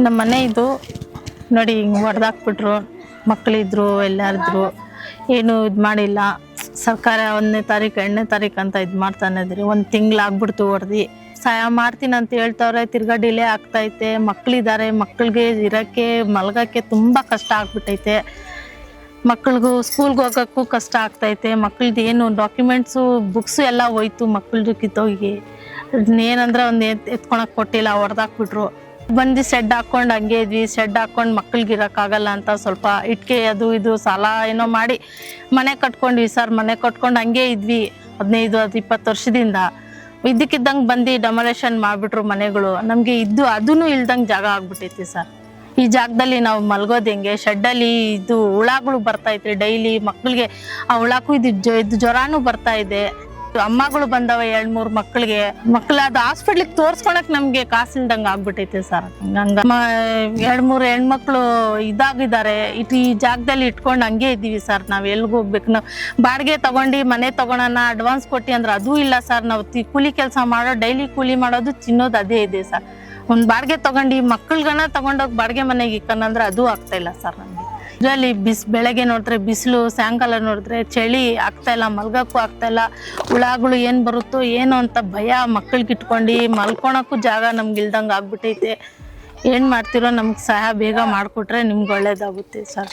ನಮ್ಮ ಮನೆ ಇದು ನೋಡಿ ಹಿಂಗೆ ಹೊಡೆದಾಕ್ಬಿಟ್ರು. ಮಕ್ಕಳಿದ್ರು ಎಲ್ಲಾರಿದ್ರು, ಏನು ಇದು ಮಾಡಿಲ್ಲ. ಸರ್ಕಾರ 1ನೇ ತಾರೀಕು 2ನೇ ತಾರೀಕು ಅಂತ ಇದು ಮಾಡ್ತಾನೆ ಇದ್ರಿ. 1 ತಿಂಗಳಾಗ್ಬಿಡ್ತು ಹೊಡೆದು. ಸಹಾಯ ಮಾಡ್ತೀನಿ ಅಂತ ಹೇಳ್ತವ್ರೆ, ತಿರ್ಗಾ ಡಿಲೇ ಆಗ್ತೈತೆ. ಮಕ್ಕಳಿದ್ದಾರೆ, ಮಕ್ಕಳಿಗೆ ಇರೋಕ್ಕೆ ಮಲಗೋಕ್ಕೆ ತುಂಬ ಕಷ್ಟ ಆಗ್ಬಿಟ್ಟೈತೆ. ಮಕ್ಕಳಿಗೂ ಸ್ಕೂಲ್ಗೆ ಹೋಗೋಕ್ಕೂ ಕಷ್ಟ ಆಗ್ತೈತೆ. ಮಕ್ಕಳದ್ದು ಏನು ಡಾಕ್ಯುಮೆಂಟ್ಸು ಬುಕ್ಸು ಎಲ್ಲ ಹೋಯ್ತು, ಮಕ್ಕಳದ್ದು ಕಿತ್ತೋಗಿ. ಏನಂದ್ರೆ ಒಂದು ಎತ್ಕೊಳಕ್ಕೆ ಕೊಟ್ಟಿಲ್ಲ, ಹೊಡೆದಾಕ್ಬಿಟ್ರು. ಬಂದು ಸೆಡ್ ಹಾಕ್ಕೊಂಡು ಹಂಗೆ ಇದ್ವಿ. ಸೆಡ್ ಹಾಕ್ಕೊಂಡು ಮಕ್ಕಳಿಗೆ ಇರೋಕ್ಕಾಗಲ್ಲ ಅಂತ ಸ್ವಲ್ಪ ಇಟ್ಕೆ ಅದು ಇದು ಸಾಲ ಏನೋ ಮಾಡಿ ಮನೆ ಕಟ್ಕೊಂಡ್ವಿ ಸರ್. ಮನೆ ಕಟ್ಕೊಂಡು ಹಂಗೆ ಇದ್ವಿ 15-20 ವರ್ಷದಿಂದ. ಇದ್ದಕ್ಕಿದ್ದಂಗೆ ಬಂದು ಡೆಮೊಲೇಷನ್ ಮಾಡಿಬಿಟ್ರು ಮನೆಗಳು. ನಮಗೆ ಇದ್ದು ಅದೂ ಇಲ್ದಂಗೆ ಜಾಗ ಆಗ್ಬಿಟ್ಟೈತಿ ಸರ್. ಈ ಜಾಗದಲ್ಲಿ ನಾವು ಮಲ್ಗೋದು ಹೆಂಗೆ? ಶೆಡ್ಡಲ್ಲಿ ಇದು ಹುಳಗಳು ಬರ್ತಾಯಿತ್ತು ಡೈಲಿ ಮಕ್ಕಳಿಗೆ. ಆ ಹುಳಕ್ಕೂ ಇದು ಜ್ವರಾನು ಬರ್ತಾ ಇದೆ. ಅಮ್ಮಗಳು ಬಂದವ 2-3 ಮಕ್ಕಳಿಗೆ. ಅದು ಹಾಸ್ಪಿಟ್ಲಿಗೆ ತೋರ್ಸ್ಕೊಳಕ್ ನಮ್ಗೆ ಕಾಸಿಲ್ದಂಗೆ ಆಗ್ಬಿಟ್ಟೈತೆ ಸರ್. ಹಂಗ 2-3 ಹೆಣ್ಮಕ್ಳು ಇದಾಗಿದ್ದಾರೆ. ಈ ಜಾಗದಲ್ಲಿ ಇಟ್ಕೊಂಡು ಹಂಗೆ ಇದ್ದೀವಿ ಸರ್. ನಾವು ಎಲ್ಲಿಗೆ ಹೋಗ್ಬೇಕು? ನಾವು ಬಾಡಿಗೆ ತಗೊಂಡು ಮನೆ ತಗೊಳೋಣ ಅಡ್ವಾನ್ಸ್ ಕೊಟ್ಟು ಅಂದ್ರೆ ಅದೂ ಇಲ್ಲ ಸರ್. ನಾವು ಕೂಲಿ ಕೆಲಸ ಮಾಡೋ, ಡೈಲಿ ಕೂಲಿ ಮಾಡೋದು, ತಿನ್ನೋದು ಅದೇ ಇದೆ ಸರ್. ಒಂದು ಬಾಡಿಗೆ ತಗೊಂಡು ಮಕ್ಕಳಿಗನ ತಗೊಂಡೋಗಿ ಬಾಡಿಗೆ ಮನೆಗೆ ಇಕ್ಕನಂದ್ರೆ ಅದು ಆಗ್ತಾ ಇಲ್ಲ ಸರ್ ನಮಗೆ. ಇದರಲ್ಲಿ ಬೆಳಗ್ಗೆ ನೋಡಿದ್ರೆ ಬಿಸಿಲು, ಸಾಯಂಕಾಲ ನೋಡಿದ್ರೆ ಚಳಿ ಆಗ್ತಾ ಇಲ್ಲ, ಮಲ್ಗೋಕ್ಕೂ ಆಗ್ತಾ ಇಲ್ಲ. ಹುಳಗಳು ಏನು ಬರುತ್ತೋ ಏನೋ ಅಂತ ಭಯ. ಮಕ್ಕಳಿಗೆ ಇಟ್ಕೊಂಡು ಮಲ್ಕೊಳಕ್ಕೂ ಜಾಗ ನಮ್ಗೆ ಇಲ್ದಂಗೆ ಆಗ್ಬಿಟ್ಟೈತೆ. ಏನು ಮಾಡ್ತಿರೋ ನಮ್ಗೆ ಸಹಾಯ ಬೇಗ ಮಾಡಿಕೊಟ್ರೆ ನಿಮ್ಗೆ ಒಳ್ಳೇದಾಗುತ್ತೆ ಸರ್.